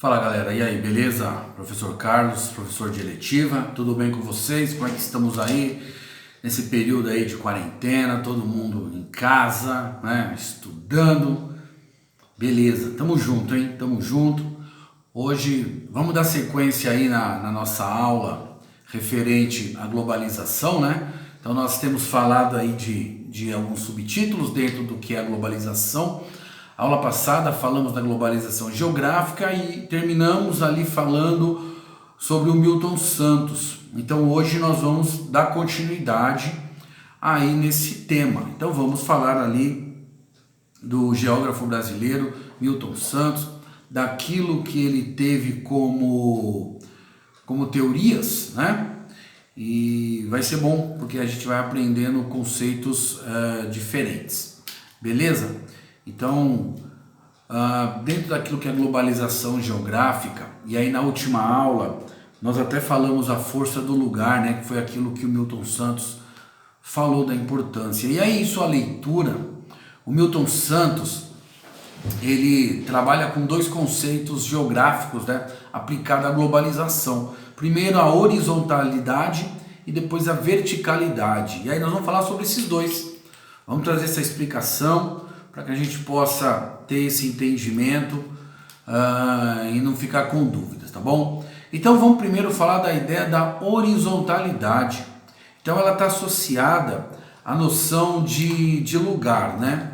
Fala galera, e aí, beleza? Professor Carlos, professor de eletiva, tudo bem com vocês? Como é que estamos aí nesse período aí de quarentena, todo mundo em casa, né, estudando? Beleza, tamo junto, hein? Tamo junto. Hoje vamos dar sequência aí na nossa aula referente à globalização, né? Então nós temos falado aí de alguns subtítulos dentro do que é a globalização. A aula passada falamos da globalização geográfica e terminamos ali falando sobre o Milton Santos. Então hoje nós vamos dar continuidade aí nesse tema. Então vamos falar ali do geógrafo brasileiro Milton Santos, daquilo que ele teve como teorias, né? E vai ser bom porque a gente vai aprendendo conceitos diferentes, beleza? Então, dentro daquilo que é globalização geográfica, e aí na última aula nós até falamos a força do lugar, né, que foi aquilo que o Milton Santos falou da importância. E aí em sua leitura, o Milton Santos, ele trabalha com dois conceitos geográficos, né, aplicado à globalização. Primeiro a horizontalidade e depois a verticalidade. E aí nós vamos falar sobre esses dois. Vamos trazer essa explicação para que a gente possa ter esse entendimento e não ficar com dúvidas, tá bom? Então vamos primeiro falar da ideia da horizontalidade. Então ela está associada à noção de lugar, né?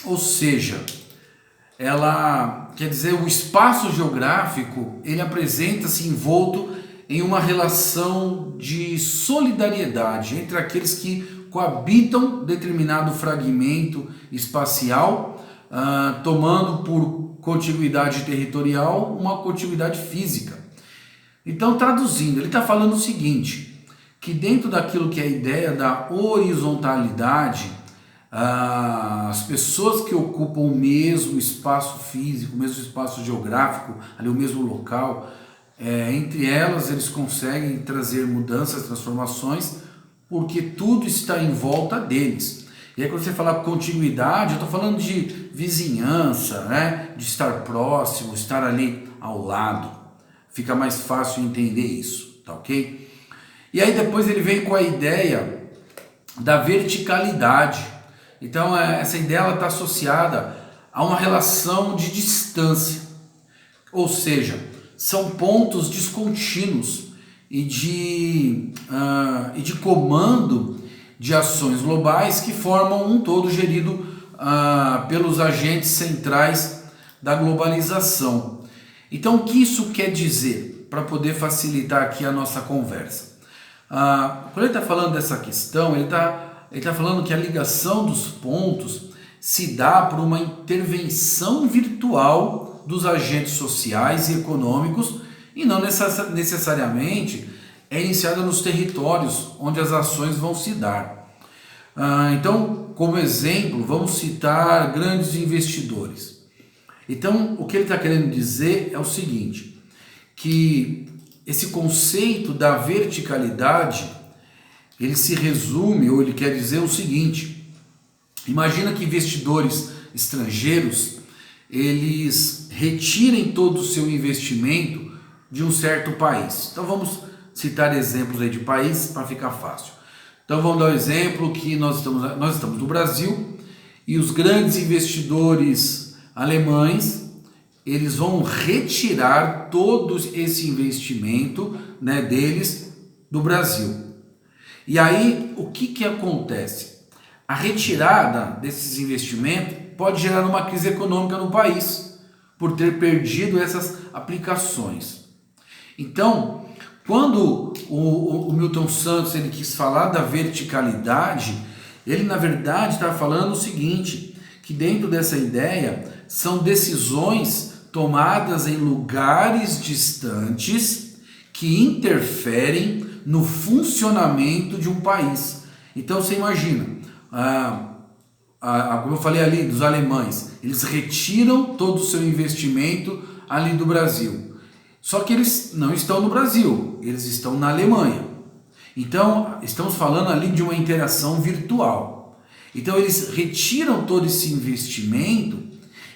Ou seja, ela quer dizer, o espaço geográfico, ele apresenta-se envolto em uma relação de solidariedade entre aqueles que coabitam determinado fragmento espacial, tomando por contiguidade territorial uma contiguidade física. Então, traduzindo, ele está falando o seguinte, que dentro daquilo que é a ideia da horizontalidade, as pessoas que ocupam o mesmo espaço físico, o mesmo espaço geográfico, ali o mesmo local, entre elas eles conseguem trazer mudanças, transformações, porque tudo está em volta deles. E aí quando você fala contiguidade, eu estou falando de vizinhança, né? De estar próximo, estar ali ao lado. Fica mais fácil entender isso, tá ok? E aí depois ele vem com a ideia da verticalidade. Então essa ideia está associada a uma relação de distância. Ou seja, são pontos descontínuos e de comando de ações globais que formam um todo gerido pelos agentes centrais da globalização. Então, o que isso quer dizer, para poder facilitar aqui a nossa conversa? Quando ele está falando dessa questão, ele tá falando que a ligação dos pontos se dá por uma intervenção virtual dos agentes sociais e econômicos e não necessariamente é iniciada nos territórios onde as ações vão se dar. Então, como exemplo, vamos citar grandes investidores. Então, o que ele está querendo dizer é o seguinte, que esse conceito da verticalidade, ele se resume, ou ele quer dizer o seguinte, imagina que investidores estrangeiros, eles retirem todo o seu investimento de um certo país. Então vamos citar exemplos aí de país para ficar fácil. Então vamos dar um exemplo que nós estamos no Brasil e os grandes investidores alemães, eles vão retirar todo esse investimento, né, deles do Brasil. E aí o que acontece? A retirada desses investimentos pode gerar uma crise econômica no país por ter perdido essas aplicações. Então, quando o Milton Santos ele quis falar da verticalidade, ele na verdade está falando o seguinte, que dentro dessa ideia são decisões tomadas em lugares distantes que interferem no funcionamento de um país. Então você imagina, como eu falei ali dos alemães, eles retiram todo o seu investimento ali do Brasil. Só que eles não estão no Brasil, eles estão na Alemanha. Então, estamos falando ali de uma interação virtual. Então, eles retiram todo esse investimento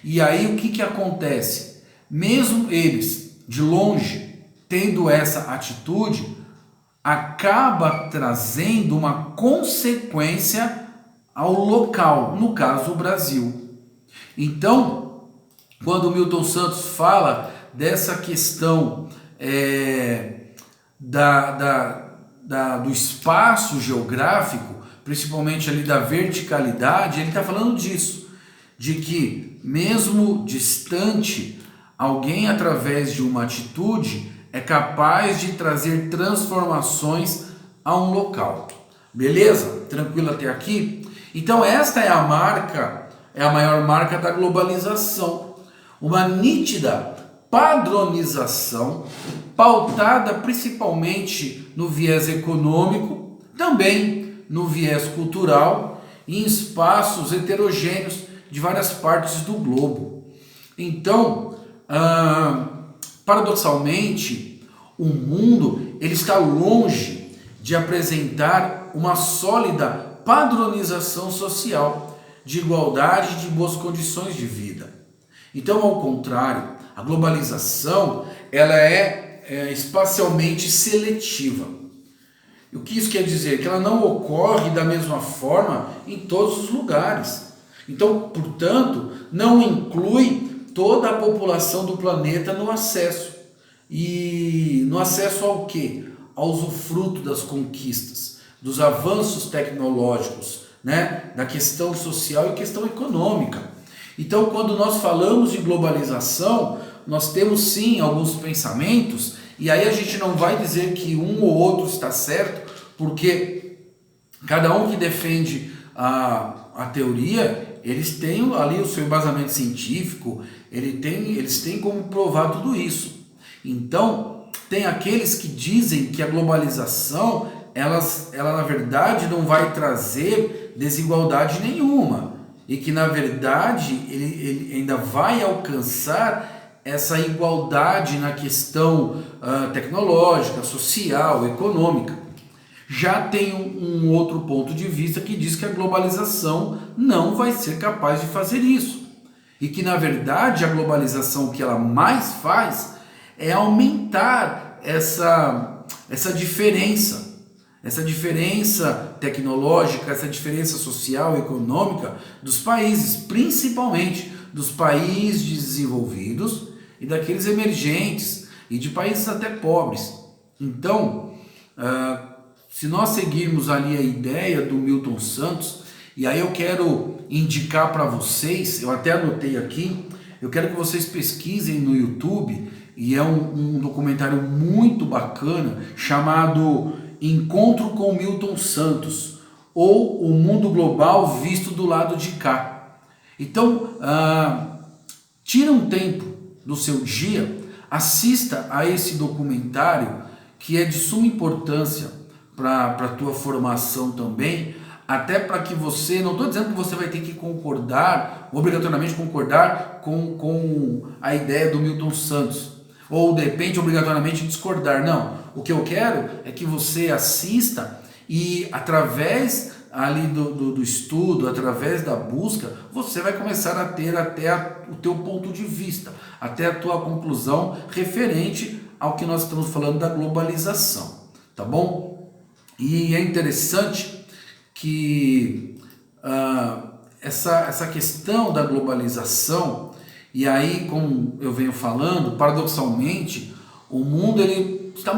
e aí o que acontece? mesmo eles, de longe, tendo essa atitude, acaba trazendo uma consequência ao local, no caso o Brasil. Então, quando o Milton Santos fala dessa questão do espaço geográfico, principalmente ali da verticalidade, ele está falando disso, de que mesmo distante, alguém através de uma atitude é capaz de trazer transformações a um local. Beleza? Tranquilo até aqui? Então esta é a marca, é a maior marca da globalização. Uma nítida padronização pautada principalmente no viés econômico, também no viés cultural e em espaços heterogêneos de várias partes do globo. Então, paradoxalmente, o mundo ele está longe de apresentar uma sólida padronização social, de igualdade e de boas condições de vida. Então, ao contrário, a globalização ela é espacialmente seletiva. E o que isso quer dizer? Que ela não ocorre da mesma forma em todos os lugares. Então, portanto, não inclui toda a população do planeta no acesso. E no acesso ao quê? Ao usufruto das conquistas, dos avanços tecnológicos, né? Da questão social e questão econômica. Então, quando nós falamos de globalização, nós temos sim alguns pensamentos, e aí a gente não vai dizer que um ou outro está certo, porque cada um que defende a teoria, eles têm ali o seu embasamento científico, eles têm como provar tudo isso. Então, tem aqueles que dizem que a globalização, ela na verdade não vai trazer desigualdade nenhuma, e que na verdade ele ainda vai alcançar essa igualdade na questão tecnológica, social, econômica. Já tem um outro ponto de vista que diz que a globalização não vai ser capaz de fazer isso. E que na verdade a globalização, o que ela mais faz é aumentar essa diferença tecnológica, essa diferença social e econômica dos países, principalmente dos países desenvolvidos e daqueles emergentes e de países até pobres. Então, se nós seguirmos ali a ideia do Milton Santos, e aí eu quero indicar para vocês, eu até anotei aqui, eu quero que vocês pesquisem no YouTube, e é um documentário muito bacana, chamado Encontro com Milton Santos, ou O Mundo Global Visto do Lado de Cá. Então, tira um tempo do seu dia, assista a esse documentário, que é de suma importância para a tua formação também, até para que você, não estou dizendo que você vai ter que concordar, obrigatoriamente concordar com a ideia do Milton Santos, ou de repente obrigatoriamente discordar, não. O que eu quero é que você assista e através ali do estudo, através da busca, você vai começar a ter até o teu ponto de vista, até a tua conclusão referente ao que nós estamos falando da globalização, tá bom? E é interessante que essa questão da globalização, e aí, como eu venho falando, paradoxalmente, o mundo ele está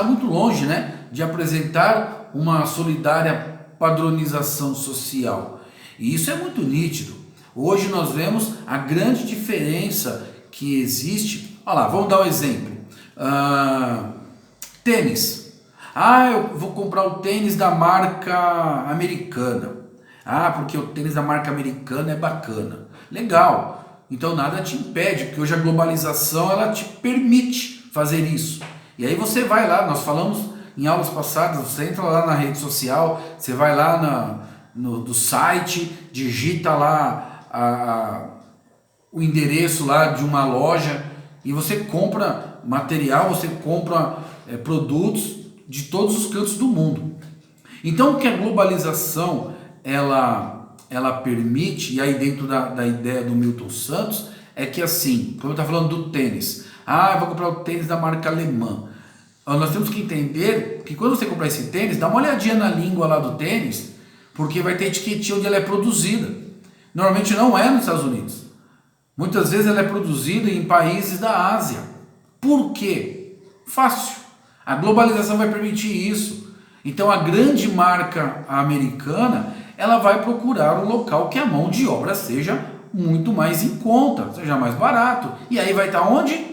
muito longe, né, de apresentar uma solidária padronização social. E isso é muito nítido. Hoje nós vemos a grande diferença que existe. Olha lá, vamos dar um exemplo. Tênis. Eu vou comprar o tênis da marca americana. Porque o tênis da marca americana é bacana. Legal. Então nada te impede, porque hoje a globalização ela te permite fazer isso. E aí você vai lá, nós falamos em aulas passadas, você entra lá na rede social, você vai lá do site, digita lá o endereço lá de uma loja e você compra material, você compra produtos de todos os cantos do mundo. Então o que a globalização ela permite, e aí dentro da ideia do Milton Santos, é que assim, como eu estava falando do tênis, eu vou comprar o tênis da marca alemã. Nós temos que entender que quando você comprar esse tênis, dá uma olhadinha na língua lá do tênis, porque vai ter etiquetinha onde ela é produzida. Normalmente não é nos Estados Unidos. Muitas vezes ela é produzida em países da Ásia. Por quê? Fácil. A globalização vai permitir isso. Então a grande marca americana, ela vai procurar um local que a mão de obra seja muito mais em conta, seja mais barato. E aí vai estar onde?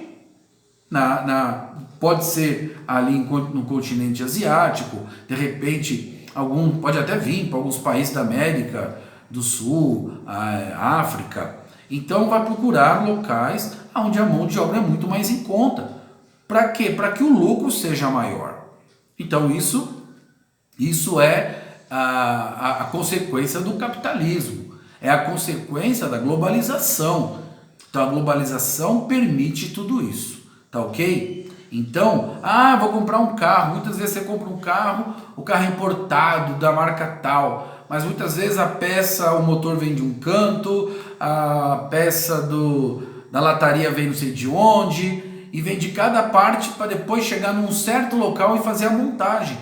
Pode ser ali no continente asiático, de repente pode até vir para alguns países da América do Sul, África. Então vai procurar locais onde a mão de obra é muito mais em conta. Para quê? Para que o lucro seja maior. Então isso é a consequência do capitalismo, é a consequência da globalização. Então a globalização permite tudo isso, tá ok? Então, vou comprar um carro. Muitas vezes você compra um carro, o carro é importado da marca tal, mas muitas vezes o motor vem de um canto, a peça da lataria vem não sei de onde, e vem de cada parte para depois chegar num certo local e fazer a montagem.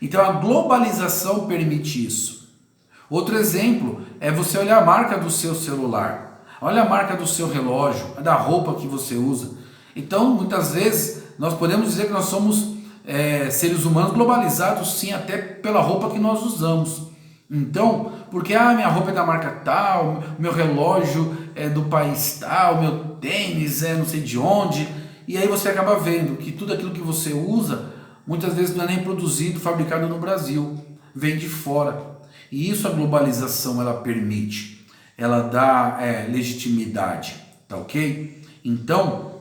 Então a globalização permite isso. Outro exemplo é você olhar a marca do seu celular, olha a marca do seu relógio, da roupa que você usa. Então muitas vezes nós podemos dizer que nós somos seres humanos globalizados, sim, até pela roupa que nós usamos. Então, porque minha roupa é da marca tal, meu relógio é do país tal, meu tênis é não sei de onde, e aí você acaba vendo que tudo aquilo que você usa muitas vezes não é nem produzido, fabricado no Brasil, vem de fora. E isso a globalização ela permite, ela dá legitimidade, tá ok? Então,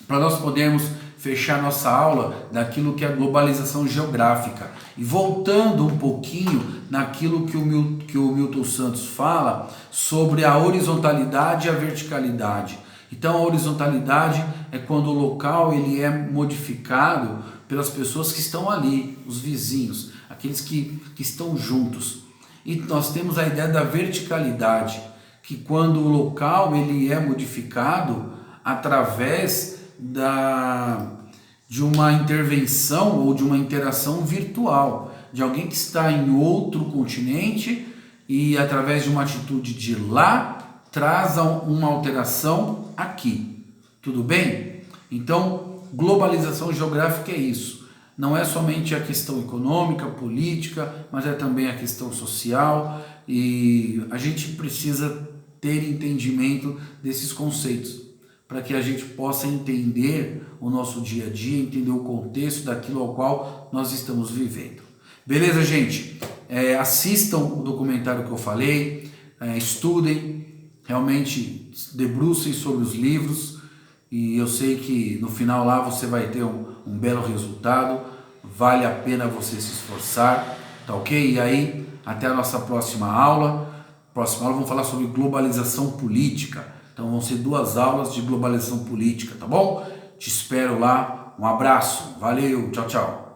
para nós podermos fechar nossa aula daquilo que é a globalização geográfica, e voltando um pouquinho naquilo que o Milton Santos fala sobre a horizontalidade e a verticalidade. Então a horizontalidade é quando o local ele é modificado pelas pessoas que estão ali, os vizinhos, aqueles que estão juntos. E nós temos a ideia da verticalidade, que quando o local ele é modificado através de uma intervenção ou de uma interação virtual, de alguém que está em outro continente e através de uma atitude de lá traz uma alteração aqui. Tudo bem? Então, globalização geográfica é isso. Não é somente a questão econômica, política, mas é também a questão social, e a gente precisa ter entendimento desses conceitos para que a gente possa entender o nosso dia a dia, entender o contexto daquilo ao qual nós estamos vivendo. Beleza, gente? Assistam o documentário que eu falei, estudem, realmente debrucem sobre os livros, e eu sei que no final lá você vai ter um belo resultado, vale a pena você se esforçar, tá ok? E aí, até a nossa próxima aula. Próxima aula vamos falar sobre globalização política. Então vão ser 2 aulas de globalização política, tá bom? Te espero lá, um abraço, valeu, tchau, tchau.